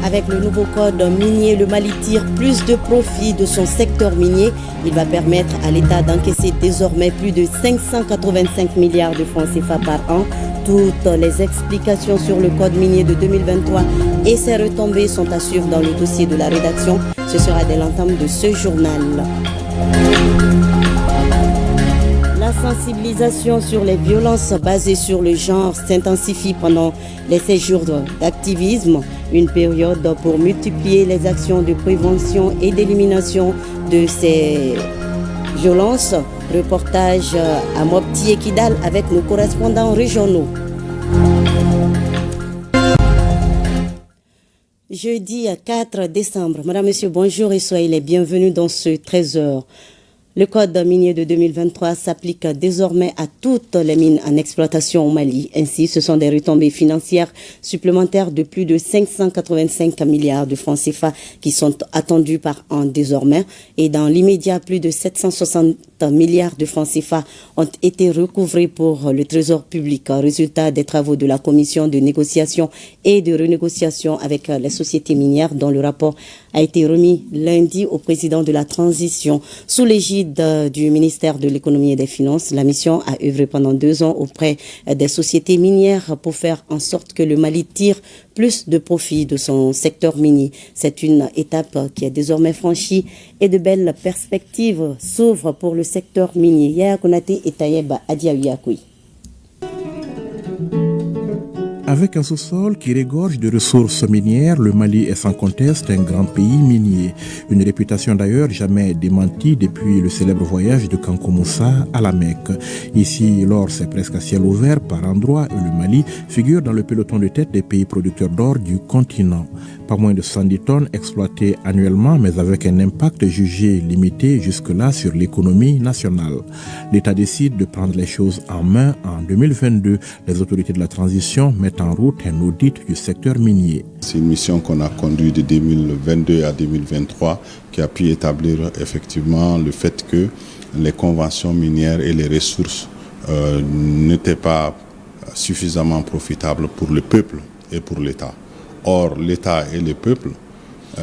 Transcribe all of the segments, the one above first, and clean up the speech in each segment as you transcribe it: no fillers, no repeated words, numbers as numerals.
Avec le nouveau code minier, le Mali tire plus de profit de son secteur minier. Il va permettre à l'État d'encaisser désormais plus de 585 milliards de francs CFA par an. Toutes les explications sur le code minier de 2023 et ses retombées sont à suivre dans le dossier de la rédaction. Ce sera dès l'entame de ce journal. La sensibilisation sur les violences basées sur le genre s'intensifie pendant les séjours d'activisme, une période pour multiplier les actions de prévention et d'élimination de ces violences. Reportage à Mopti et Kidal avec nos correspondants régionaux. Jeudi 4 décembre. Madame, Monsieur, bonjour et soyez les bienvenus dans ce 13h. Le code minier de 2023 s'applique désormais à toutes les mines en exploitation au Mali. Ainsi, ce sont des retombées financières supplémentaires de plus de 585 milliards de francs CFA qui sont attendus par an désormais. Et dans l'immédiat, plus de 760 milliards de francs CFA ont été recouvrés pour le trésor public. Résultat des travaux de la commission de négociation et de renégociation avec les sociétés minières dont le rapport a été remis lundi au président de la transition. Sous l'égide du ministère de l'économie et des finances, la mission a œuvré pendant 2 ans auprès des sociétés minières pour faire en sorte que le Mali tire plus de profit de son secteur minier. C'est une étape qui est désormais franchie et de belles perspectives s'ouvrent pour le secteur minier. Yaya Konate et Tayeb Adiaouyakoui. Avec un sous-sol qui regorge de ressources minières, le Mali est sans conteste un grand pays minier. Une réputation d'ailleurs jamais démentie depuis le célèbre voyage de Kankou Moussa à la Mecque. Ici, l'or c'est presque à ciel ouvert par endroits et le Mali figure dans le peloton de tête des pays producteurs d'or du continent. Pas moins de 110 tonnes exploitées annuellement, mais avec un impact jugé limité jusque-là sur l'économie nationale. L'État décide de prendre les choses en main. En 2022, les autorités de la transition mettent en route un audit du secteur minier. C'est une mission qu'on a conduite de 2022 à 2023 qui a pu établir effectivement le fait que les conventions minières et les ressources n'étaient pas suffisamment profitables pour le peuple et pour l'État. Or, l'État et le peuple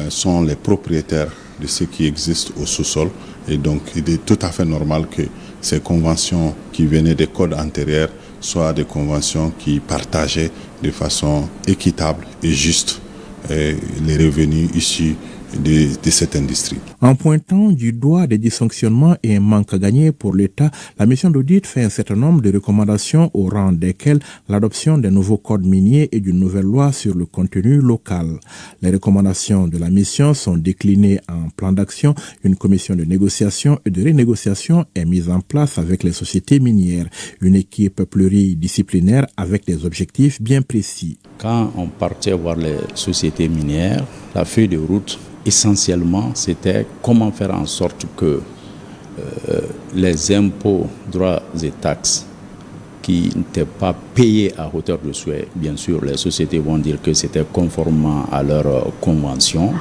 sont les propriétaires de ce qui existe au sous-sol et donc il est tout à fait normal que ces conventions qui venaient des codes antérieurs soient des conventions qui partageaient de façon équitable et juste les revenus issus de cette industrie. En pointant du doigt des dysfonctionnements et un manque à gagner pour l'État, la mission d'audit fait un certain nombre de recommandations au rang desquelles l'adoption d'un nouveau code minier et d'une nouvelle loi sur le contenu local. Les recommandations de la mission sont déclinées en plan d'action. Une commission de négociation et de renégociation est mise en place avec les sociétés minières. Une équipe pluridisciplinaire avec des objectifs bien précis. Quand on partait voir les sociétés minières, la feuille de route essentiellement, c'était comment faire en sorte que les impôts, droits et taxes qui n'étaient pas payés à hauteur de souhait, bien sûr, les sociétés vont dire que c'était conformément à leur convention.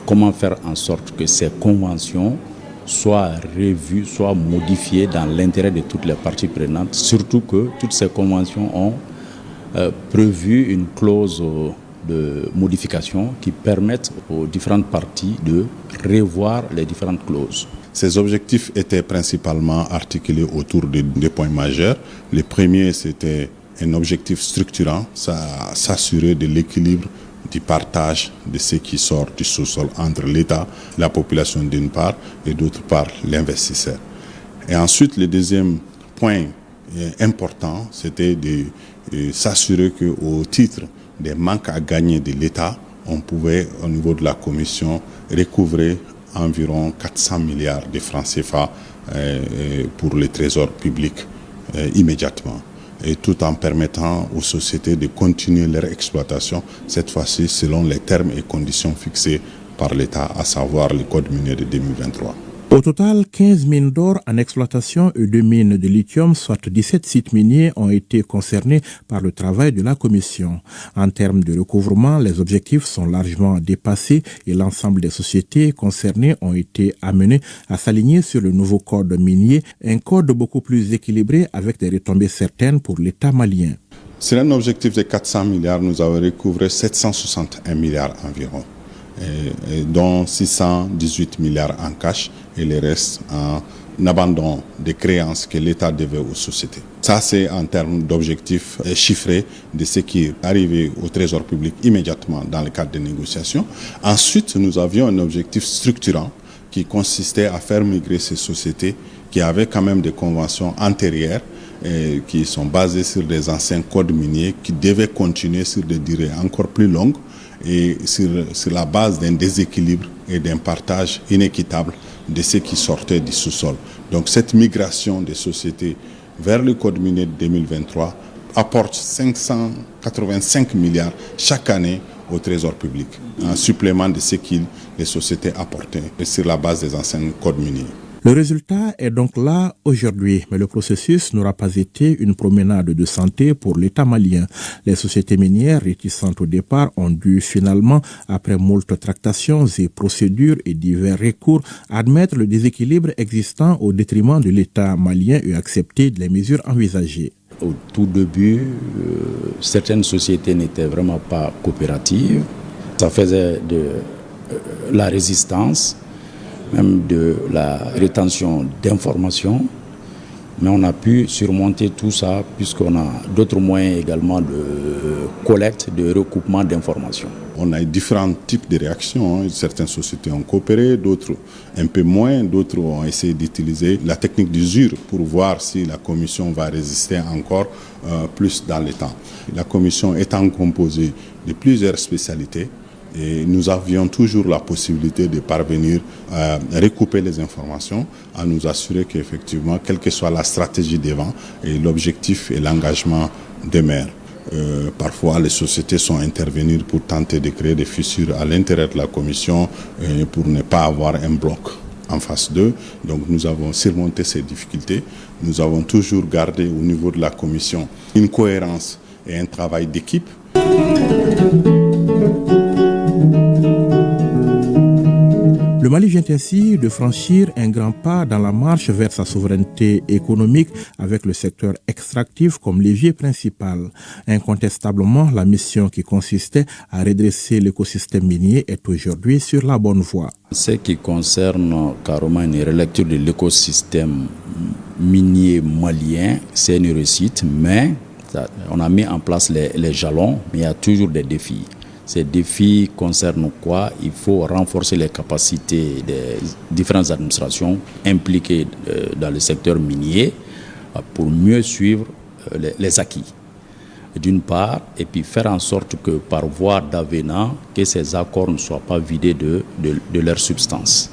Comment faire en sorte que ces conventions soient revues, soient modifiées dans l'intérêt de toutes les parties prenantes, surtout que toutes ces conventions ont prévu une clause de modification qui permettent aux différentes parties de revoir les différentes clauses. Ces objectifs étaient principalement articulés autour de 2 points majeurs. Le premier, c'était un objectif structurant, s'assurer de l'équilibre du partage de ce qui sort du sous-sol entre l'État, la population d'une part, et d'autre part l'investisseur. Et ensuite, le deuxième point important, c'était de s'assurer qu'au titre des manques à gagner de l'État, on pouvait, au niveau de la Commission, recouvrer environ 400 milliards de francs CFA pour le trésor public immédiatement. Et tout en permettant aux sociétés de continuer leur exploitation, cette fois-ci selon les termes et conditions fixés par l'État, à savoir le Code minier de 2023. Au total, 15 mines d'or en exploitation et 2 mines de lithium, soit 17 sites miniers, ont été concernés par le travail de la commission. En termes de recouvrement, les objectifs sont largement dépassés et l'ensemble des sociétés concernées ont été amenées à s'aligner sur le nouveau code minier, un code beaucoup plus équilibré avec des retombées certaines pour l'État malien. Sur un objectif de 400 milliards, nous avons recouvré 761 milliards environ, dont 618 milliards en cash et le reste en abandon des créances que l'État devait aux sociétés. Ça, c'est en termes d'objectifs chiffrés de ce qui est arrivé au Trésor public immédiatement dans le cadre des négociations. Ensuite, nous avions un objectif structurant qui consistait à faire migrer ces sociétés qui avaient quand même des conventions antérieures et qui sont basées sur des anciens codes miniers qui devaient continuer sur des durées encore plus longues et sur la base d'un déséquilibre et d'un partage inéquitable de ce qui sortait du sous-sol. Donc cette migration des sociétés vers le code minier de 2023 apporte 585 milliards chaque année au Trésor public, en supplément de ce que les sociétés apportaient sur la base des anciens codes miniers. Le résultat est donc là aujourd'hui, mais le processus n'aura pas été une promenade de santé pour l'État malien. Les sociétés minières réticentes au départ ont dû finalement, après moult tractations et procédures et divers recours, admettre le déséquilibre existant au détriment de l'État malien et accepter les mesures envisagées. Au tout début, certaines sociétés n'étaient vraiment pas coopératives. Ça faisait de la résistance, même de la rétention d'informations. Mais on a pu surmonter tout ça puisqu'on a d'autres moyens également de collecte, de recoupement d'informations. On a eu différents types de réactions. Certaines sociétés ont coopéré, d'autres un peu moins, d'autres ont essayé d'utiliser la technique d'usure pour voir si la commission va résister encore plus dans le temps. La commission étant composée de plusieurs spécialités, et nous avions toujours la possibilité de parvenir à recouper les informations, à nous assurer qu'effectivement, quelle que soit la stratégie des vents, et l'objectif et l'engagement des maires. Parfois, les sociétés sont intervenues pour tenter de créer des fissures à l'intérieur de la commission pour ne pas avoir un bloc en face d'eux. Donc nous avons surmonté ces difficultés. Nous avons toujours gardé au niveau de la commission une cohérence et un travail d'équipe. Le Mali vient ainsi de franchir un grand pas dans la marche vers sa souveraineté économique avec le secteur extractif comme levier principal. Incontestablement, la mission qui consistait à redresser l'écosystème minier est aujourd'hui sur la bonne voie. Ce qui concerne carrément une relecture de l'écosystème minier malien, c'est une réussite, mais on a mis en place les jalons, mais il y a toujours des défis. Ces défis concernent quoi? Il faut renforcer les capacités des différentes administrations impliquées dans le secteur minier pour mieux suivre les acquis, d'une part, et puis faire en sorte que par voie d'avenant, que ces accords ne soient pas vidés de leur substance.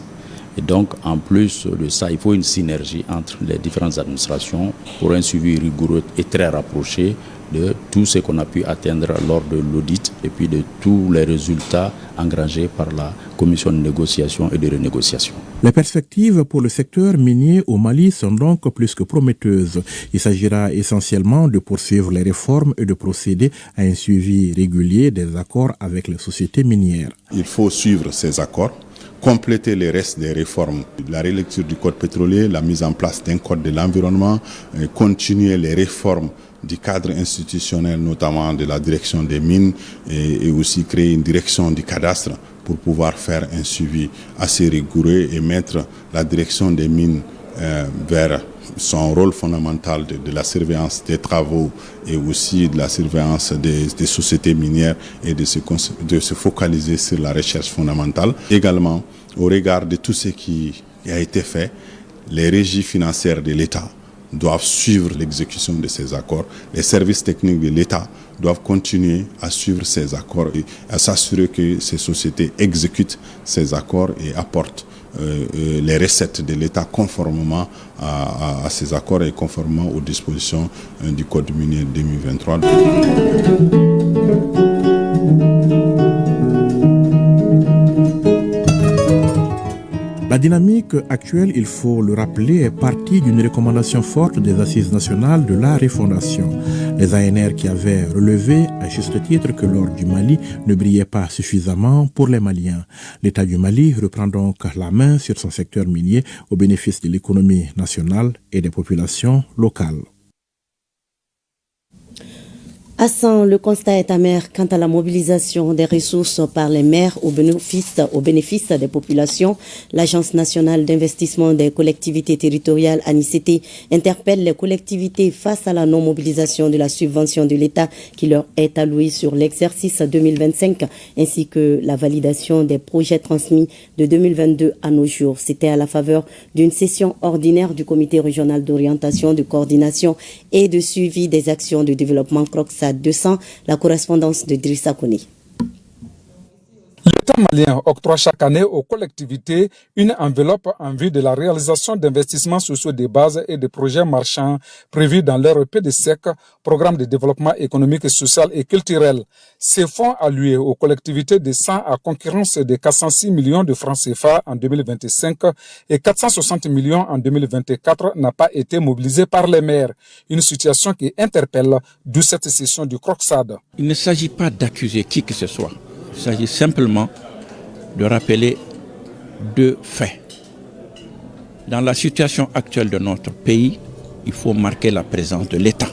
Et donc, en plus de ça, il faut une synergie entre les différentes administrations pour un suivi rigoureux et très rapproché de tout ce qu'on a pu atteindre lors de l'audit et puis de tous les résultats engrangés par la commission de négociation et de renégociation. Les perspectives pour le secteur minier au Mali sont donc plus que prometteuses. Il s'agira essentiellement de poursuivre les réformes et de procéder à un suivi régulier des accords avec les sociétés minières. Il faut suivre ces accords, compléter les restes des réformes, la relecture du code pétrolier, la mise en place d'un code de l'environnement, continuer les réformes du cadre institutionnel, notamment de la direction des mines, et aussi créer une direction du cadastre pour pouvoir faire un suivi assez rigoureux et mettre la direction des mines vers son rôle fondamental de la surveillance des travaux et aussi de la surveillance des sociétés minières et de se focaliser sur la recherche fondamentale. Également, au regard de tout ce qui a été fait, les régies financières de l'État doivent suivre l'exécution de ces accords. Les services techniques de l'État doivent continuer à suivre ces accords et à s'assurer que ces sociétés exécutent ces accords et apportent les recettes de l'État conformément à ces accords et conformément aux dispositions du Code minier 2023. La dynamique actuelle, il faut le rappeler, est partie d'une recommandation forte des Assises nationales de la refondation. Les ANR qui avaient relevé à juste titre que l'or du Mali ne brillait pas suffisamment pour les Maliens. L'État du Mali reprend donc la main sur son secteur minier au bénéfice de l'économie nationale et des populations locales. Hassan, le constat est amer quant à la mobilisation des ressources par les maires au bénéfice des populations. L'Agence nationale d'investissement des collectivités territoriales, ANICT, interpelle les collectivités face à la non-mobilisation de la subvention de l'État qui leur est allouée sur l'exercice 2025, ainsi que la validation des projets transmis de 2022 à nos jours. C'était à la faveur d'une session ordinaire du comité régional d'orientation, de coordination et de suivi des actions de développement CROCSA 200, la correspondance de Drissa Koni. L'État malien octroie chaque année aux collectivités une enveloppe en vue de la réalisation d'investissements sociaux de base et de projets marchands prévus dans leur PDSEC, Programme de développement économique, social et culturel. Ces fonds alloués aux collectivités descendent à concurrence de 406 millions de francs CFA en 2025 et 460 millions en 2024 n'a pas été mobilisé par les maires. Une situation qui interpelle, d'où cette session du CROCSAD. Il ne s'agit pas d'accuser qui que ce soit. Il s'agit simplement de rappeler deux faits. Dans la situation actuelle de notre pays, il faut marquer la présence de l'État.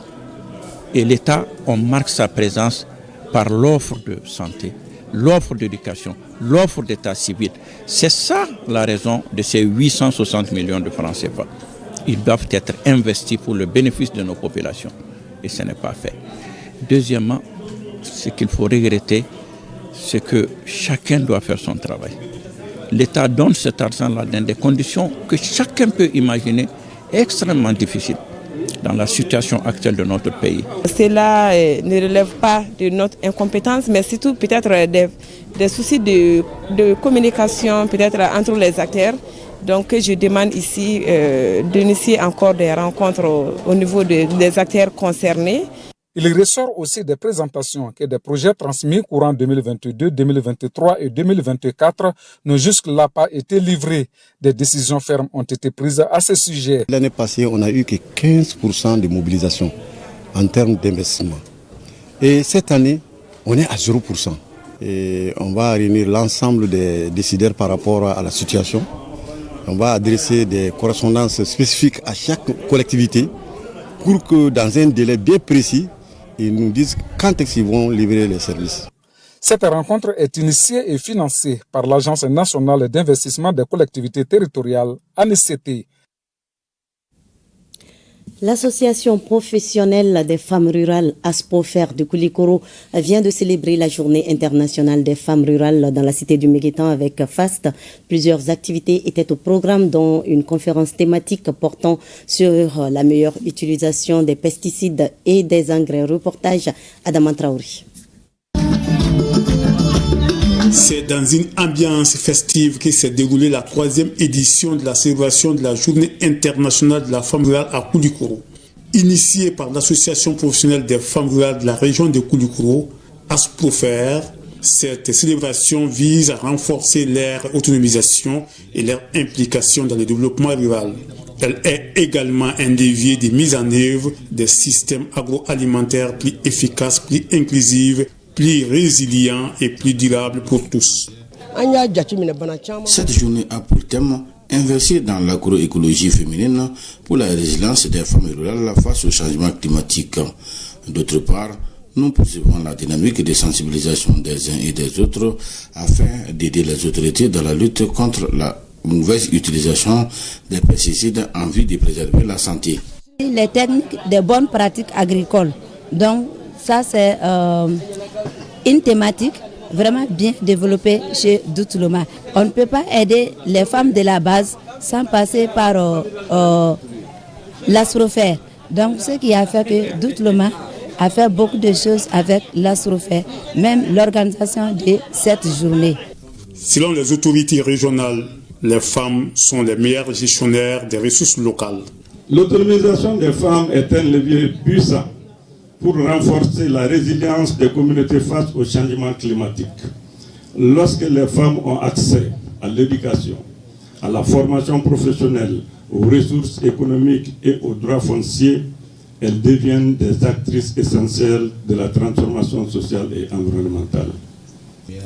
Et l'État, on marque sa présence par l'offre de santé, l'offre d'éducation, l'offre d'état civil. C'est ça la raison de ces 860 millions de francs CFA. Ils doivent être investis pour le bénéfice de nos populations. Et ce n'est pas fait. Deuxièmement, ce qu'il faut regretter, c'est que chacun doit faire son travail. L'État donne cet argent-là dans des conditions que chacun peut imaginer extrêmement difficiles dans la situation actuelle de notre pays. Cela ne relève pas de notre incompétence, mais surtout peut-être des soucis de communication peut-être entre les acteurs. Donc je demande ici d'initier encore des rencontres au niveau des acteurs concernés. Il ressort aussi des présentations que des projets transmis courant 2022, 2023 et 2024 n'ont jusque-là pas été livrés. Des décisions fermes ont été prises à ce sujet. L'année passée, on n'a eu que 15% de mobilisation en termes d'investissement. Et cette année, on est à 0%. Et on va réunir l'ensemble des décideurs par rapport à la situation. On va adresser des correspondances spécifiques à chaque collectivité pour que dans un délai bien précis, ils nous disent quand est-ce qu'ils vont livrer les services. Cette rencontre est initiée et financée par l'Agence nationale d'investissement des collectivités territoriales, ANICT. L'association professionnelle des femmes rurales ASPOFER de Koulikoro vient de célébrer la journée internationale des femmes rurales dans la cité du Méguétan avec FAST. Plusieurs activités étaient au programme, dont une conférence thématique portant sur la meilleure utilisation des pesticides et des engrais. Reportage Adama Traouri. C'est dans une ambiance festive que s'est déroulée la 3e édition de la célébration de la Journée internationale de la femme rurale à Koulikoro. Initiée par l'Association professionnelle des femmes rurales de la région de Koulikoro, ASPOFER, cette célébration vise à renforcer leur autonomisation et leur implication dans le développement rural. Elle est également un levier de mise en œuvre des systèmes agroalimentaires plus efficaces, plus inclusifs, plus résilient et plus durable pour tous. Cette journée a pour thème investir dans l'agroécologie féminine pour la résilience des femmes rurales face au changement climatique. D'autre part, nous poursuivons la dynamique de sensibilisation des uns et des autres afin d'aider les autorités dans la lutte contre la mauvaise utilisation des pesticides en vue de préserver la santé. Les techniques des bonnes pratiques agricoles. Donc, ça, c'est une thématique vraiment bien développée chez Doutouloma. On ne peut pas aider les femmes de la base sans passer par l'ASPOFER. Donc, ce qui a fait que Doutouloma a fait beaucoup de choses avec l'ASPOFER, même l'organisation de cette journée. Selon les autorités régionales, les femmes sont les meilleures gestionnaires des ressources locales. L'autonomisation des femmes est un levier puissant pour renforcer la résilience des communautés face au changement climatique. Lorsque les femmes ont accès à l'éducation, à la formation professionnelle, aux ressources économiques et aux droits fonciers, elles deviennent des actrices essentielles de la transformation sociale et environnementale.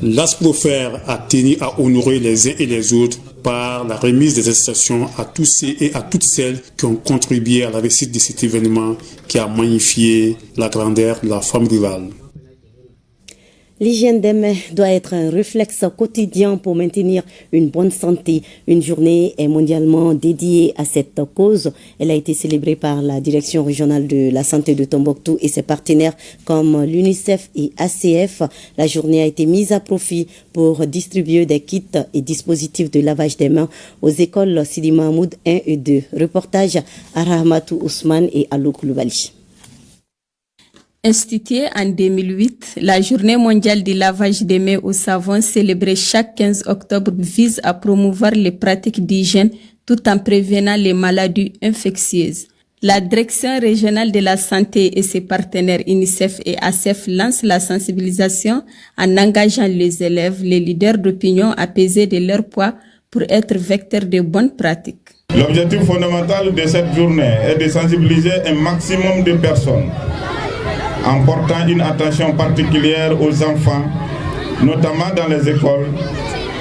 L'ASPOFER a tenu à honorer les uns et les autres part la remise des attestations à tous ceux et à toutes celles qui ont contribué à la réussite de cet événement qui a magnifié la grandeur de la femme rurale. L'hygiène des mains doit être un réflexe quotidien pour maintenir une bonne santé. Une journée est mondialement dédiée à cette cause. Elle a été célébrée par la Direction régionale de la santé de Tombouctou et ses partenaires comme l'UNICEF et ACF. La journée a été mise à profit pour distribuer des kits et dispositifs de lavage des mains aux écoles Sidi Mahmoud 1 et 2. Reportage à Rahmatou Ousmane et Alou Koulibaly. Instituée en 2008, la Journée mondiale du lavage des mains au savon célébrée chaque 15 octobre vise à promouvoir les pratiques d'hygiène tout en prévenant les maladies infectieuses. La Direction régionale de la santé et ses partenaires UNICEF et ACF lancent la sensibilisation en engageant les élèves, les leaders d'opinion à peser de leur poids pour être vecteurs de bonnes pratiques. L'objectif fondamental de cette journée est de sensibiliser un maximum de personnes en portant une attention particulière aux enfants, notamment dans les écoles,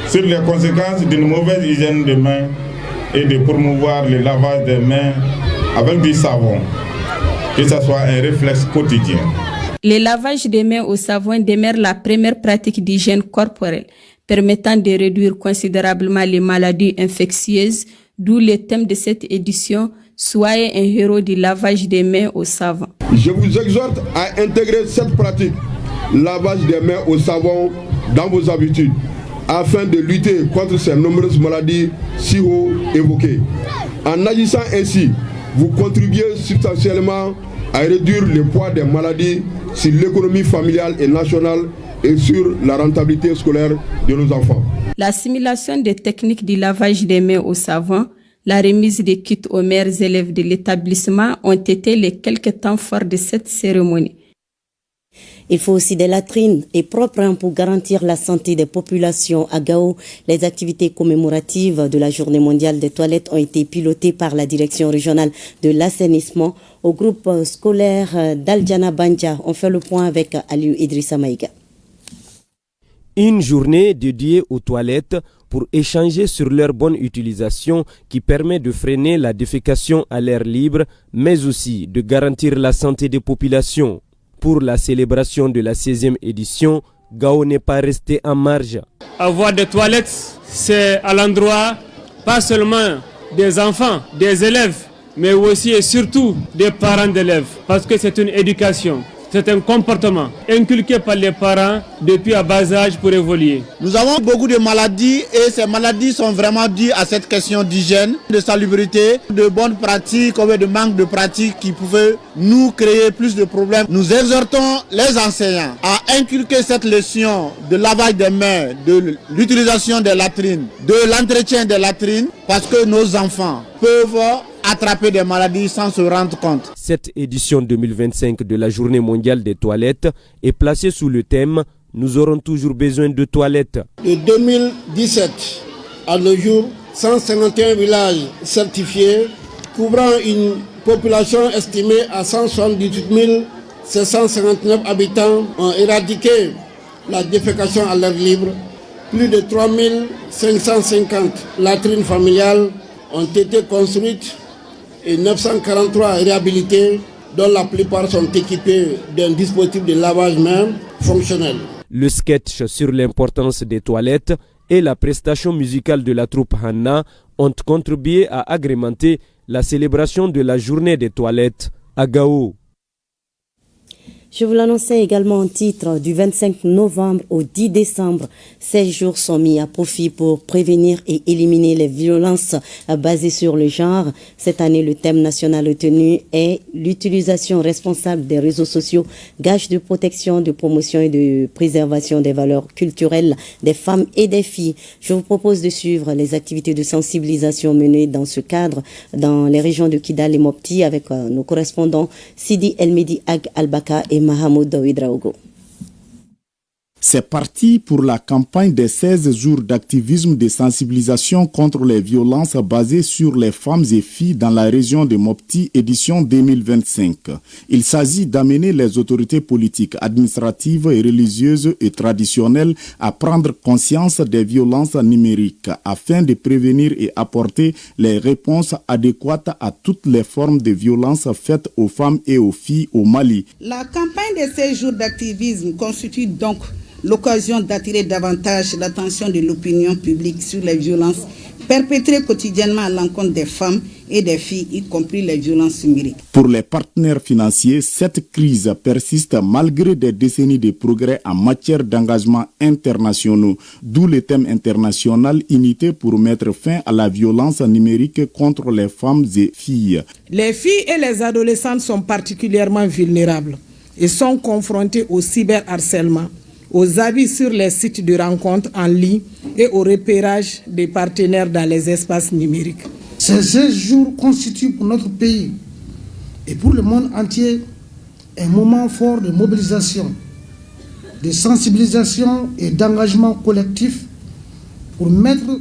sur les conséquences d'une mauvaise hygiène des mains et de promouvoir le lavage des mains avec du savon, que ce soit un réflexe quotidien. Le lavage des mains au savon demeure la première pratique d'hygiène corporelle, permettant de réduire considérablement les maladies infectieuses, d'où le thème de cette édition, soyez un héros du lavage des mains au savon. Je vous exhorte à intégrer cette pratique, lavage des mains au savon, dans vos habitudes, afin de lutter contre ces nombreuses maladies si haut évoquées. En agissant ainsi, vous contribuez substantiellement à réduire le poids des maladies sur l'économie familiale et nationale et sur la rentabilité scolaire de nos enfants. L'assimilation des techniques du lavage des mains au savon, la remise des kits aux meilleurs élèves de l'établissement ont été les quelques temps forts de cette cérémonie. Il faut aussi des latrines et propres pour garantir la santé des populations. À Gao, les activités commémoratives de la Journée mondiale des toilettes ont été pilotées par la Direction régionale de l'assainissement. Au groupe scolaire d'Aljana Banja, on fait le point avec Aliou Idrissa Maïga. Une journée dédiée aux toilettes pour échanger sur leur bonne utilisation qui permet de freiner la défécation à l'air libre, mais aussi de garantir la santé des populations. Pour la célébration de la 16e édition, Gao n'est pas resté en marge. Avoir des toilettes, c'est à l'endroit pas seulement des enfants, des élèves, mais aussi et surtout des parents d'élèves, parce que c'est une éducation. C'est un comportement inculqué par les parents depuis à bas âge pour évoluer. Nous avons beaucoup de maladies et ces maladies sont vraiment dues à cette question d'hygiène, de salubrité, de bonnes pratiques ou de manque de pratiques qui pouvaient nous créer plus de problèmes. Nous exhortons les enseignants à inculquer cette leçon de lavage des mains, de l'utilisation des latrines, de l'entretien des latrines, parce que nos enfants peuvent attraper des maladies sans se rendre compte. Cette édition 2025 de la Journée mondiale des toilettes est placée sous le thème « Nous aurons toujours besoin de toilettes ». De 2017 à nos jours, 151 villages certifiés, couvrant une population estimée à 178 759 habitants, ont éradiqué la défécation à l'air libre. Plus de 3 550 latrines familiales ont été construites et 943 réhabilités, dont la plupart sont équipés d'un dispositif de lavage-main fonctionnel. Le sketch sur l'importance des toilettes et la prestation musicale de la troupe Hanna ont contribué à agrémenter la célébration de la journée des toilettes à Gao. Je vous l'annonçais également en titre, du 25 novembre au 10 décembre, 16 jours sont mis à profit pour prévenir et éliminer les violences basées sur le genre. Cette année, le thème national retenu est l'utilisation responsable des réseaux sociaux, gage de protection, de promotion et de préservation des valeurs culturelles des femmes et des filles. Je vous propose de suivre les activités de sensibilisation menées dans ce cadre dans les régions de Kidal et Mopti avec nos correspondants Sidi Elmedi Ag Albaka et Mahamoud Dawidraogo. C'est parti pour la campagne des 16 jours d'activisme de sensibilisation contre les violences basées sur les femmes et filles dans la région de Mopti, édition 2025. Il s'agit d'amener les autorités politiques, administratives et religieuses et traditionnelles à prendre conscience des violences numériques afin de prévenir et apporter les réponses adéquates à toutes les formes de violences faites aux femmes et aux filles au Mali. La campagne des 16 jours d'activisme constitue donc l'occasion d'attirer davantage l'attention de l'opinion publique sur les violences perpétrées quotidiennement à l'encontre des femmes et des filles, y compris les violences numériques. Pour les partenaires financiers, cette crise persiste malgré des décennies de progrès en matière d'engagement internationaux, d'où le thème international Unité pour mettre fin à la violence numérique contre les femmes et filles. Les filles et les adolescentes sont particulièrement vulnérables et sont confrontées au cyberharcèlement, aux abus sur les sites de rencontres en ligne et au repérage des partenaires dans les espaces numériques. Ces 16 jours constituent pour notre pays et pour le monde entier un moment fort de mobilisation, de sensibilisation et d'engagement collectif pour mettre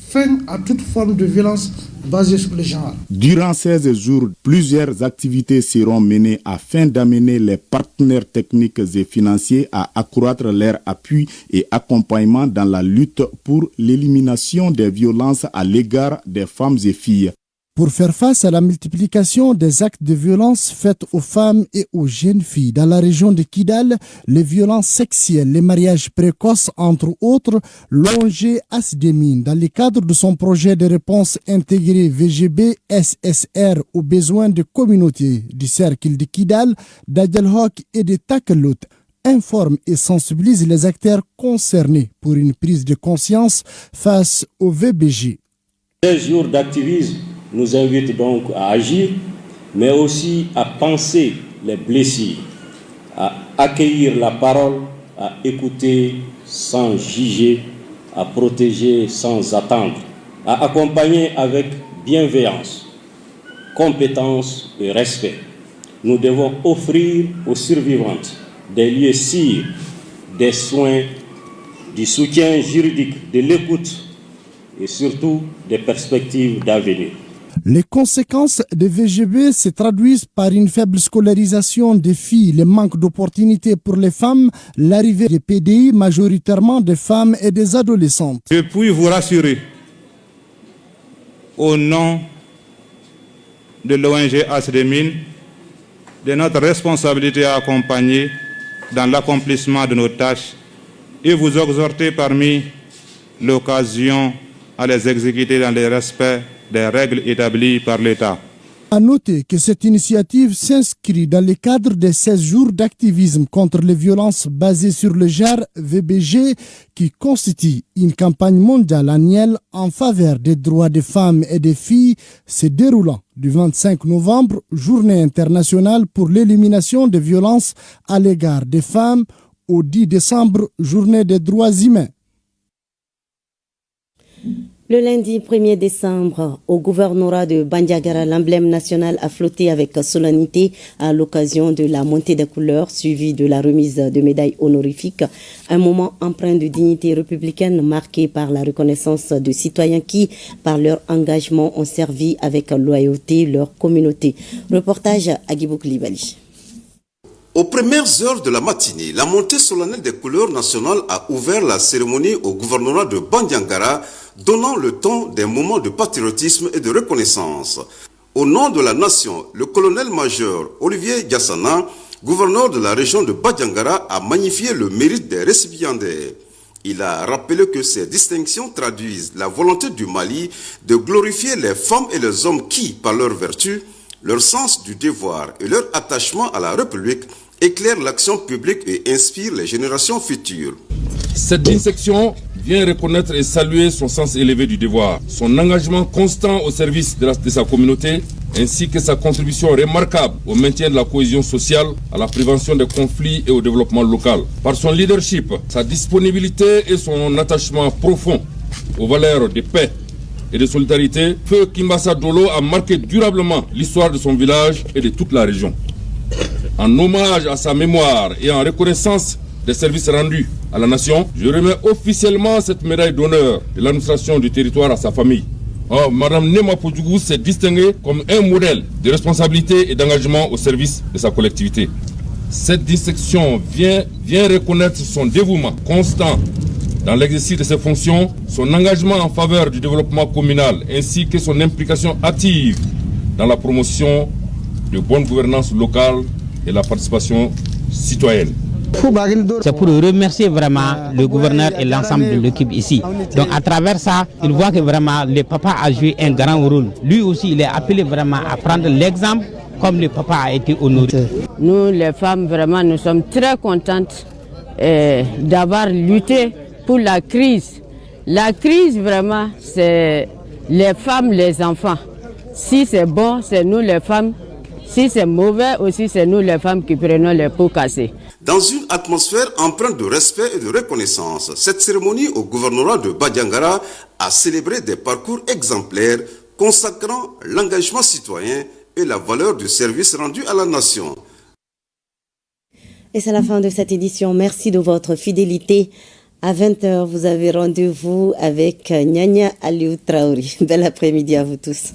fin à toute forme de violence basée sur le genre. Durant 16 jours, plusieurs activités seront menées afin d'amener les partenaires techniques et financiers à accroître leur appui et accompagnement dans la lutte pour l'élimination des violences à l'égard des femmes et filles. Pour faire face à la multiplication des actes de violence faites aux femmes et aux jeunes filles dans la région de Kidal, les violences sexuelles, les mariages précoces, entre autres, l'ONG Asdemine, dans le cadre de son projet de réponse intégrée VGB SSR aux besoins des communautés du cercle de Kidal, d'Adjelhok et de Takelout, informe et sensibilise les acteurs concernés pour une prise de conscience face au VBG. 16 jours d'activisme nous invite donc à agir, mais aussi à penser les blessures, à accueillir la parole, à écouter sans juger, à protéger sans attendre, à accompagner avec bienveillance, compétence et respect. Nous devons offrir aux survivantes des lieux sûrs, des soins, du soutien juridique, de l'écoute et surtout des perspectives d'avenir. Les conséquences des VGB se traduisent par une faible scolarisation des filles, le manque d'opportunités pour les femmes, l'arrivée des PDI majoritairement des femmes et des adolescentes. Je puis vous rassurer, au nom de l'ONG Asdemine, de notre responsabilité à accompagner dans l'accomplissement de nos tâches et vous exhorter parmi l'occasion à les exécuter dans le respect des règles établies par l'État. À noter que cette initiative s'inscrit dans le cadre des 16 jours d'activisme contre les violences basées sur le genre VBG qui constitue une campagne mondiale annuelle en faveur des droits des femmes et des filles se déroulant du 25 novembre, journée internationale pour l'élimination des violences à l'égard des femmes, au 10 décembre, journée des droits humains. Le lundi 1er décembre, au gouvernorat de Bandiagara, l'emblème national a flotté avec solennité à l'occasion de la montée des couleurs suivie de la remise de médailles honorifiques. Un moment empreint de dignité républicaine marqué par la reconnaissance de citoyens qui, par leur engagement, ont servi avec loyauté leur communauté. Reportage à Guibou Koulibaly. Aux premières heures de la matinée, la montée solennelle des couleurs nationales a ouvert la cérémonie au gouvernorat de Bandiagara, donnant le ton des moments de patriotisme et de reconnaissance. Au nom de la nation, le colonel-major Olivier Gassana, gouverneur de la région de Bandiagara, a magnifié le mérite des récipiendaires. Il a rappelé que ces distinctions traduisent la volonté du Mali de glorifier les femmes et les hommes qui, par leur vertu, leur sens du devoir et leur attachement à la République, éclairent l'action publique et inspirent les générations futures. Cette distinction vient reconnaître et saluer son sens élevé du devoir, son engagement constant au service de sa communauté, ainsi que sa contribution remarquable au maintien de la cohésion sociale, à la prévention des conflits et au développement local. Par son leadership, sa disponibilité et son attachement profond aux valeurs de paix et de solidarité, Feu Kimbassa Dolo a marqué durablement l'histoire de son village et de toute la région. En hommage à sa mémoire et en reconnaissance des services rendus à la nation, je remets officiellement cette médaille d'honneur de l'administration du territoire à sa famille. Madame Nema Podjougou s'est distinguée comme un modèle de responsabilité et d'engagement au service de sa collectivité. Cette distinction vient reconnaître son dévouement constant dans l'exercice de ses fonctions, son engagement en faveur du développement communal ainsi que son implication active dans la promotion de bonne gouvernance locale et la participation citoyenne. C'est pour remercier vraiment le gouverneur et l'ensemble de l'équipe ici. Donc à travers ça, il voit que vraiment le papa a joué un grand rôle. Lui aussi, il est appelé vraiment à prendre l'exemple comme le papa a été honoré. Nous, les femmes, vraiment, nous sommes très contentes d'avoir lutté pour la crise. La crise, vraiment, c'est les femmes, les enfants. Si c'est bon, c'est nous les femmes. Si c'est mauvais aussi, c'est nous les femmes qui prenons les pots cassés. Dans une atmosphère empreinte de respect et de reconnaissance, cette cérémonie au gouvernorat de Bandiangara a célébré des parcours exemplaires consacrant l'engagement citoyen et la valeur du service rendu à la nation. Et c'est la fin de cette édition. Merci de votre fidélité. À 20h, vous avez rendez-vous avec Nyanya Aliou Traoré. Bel après-midi à vous tous.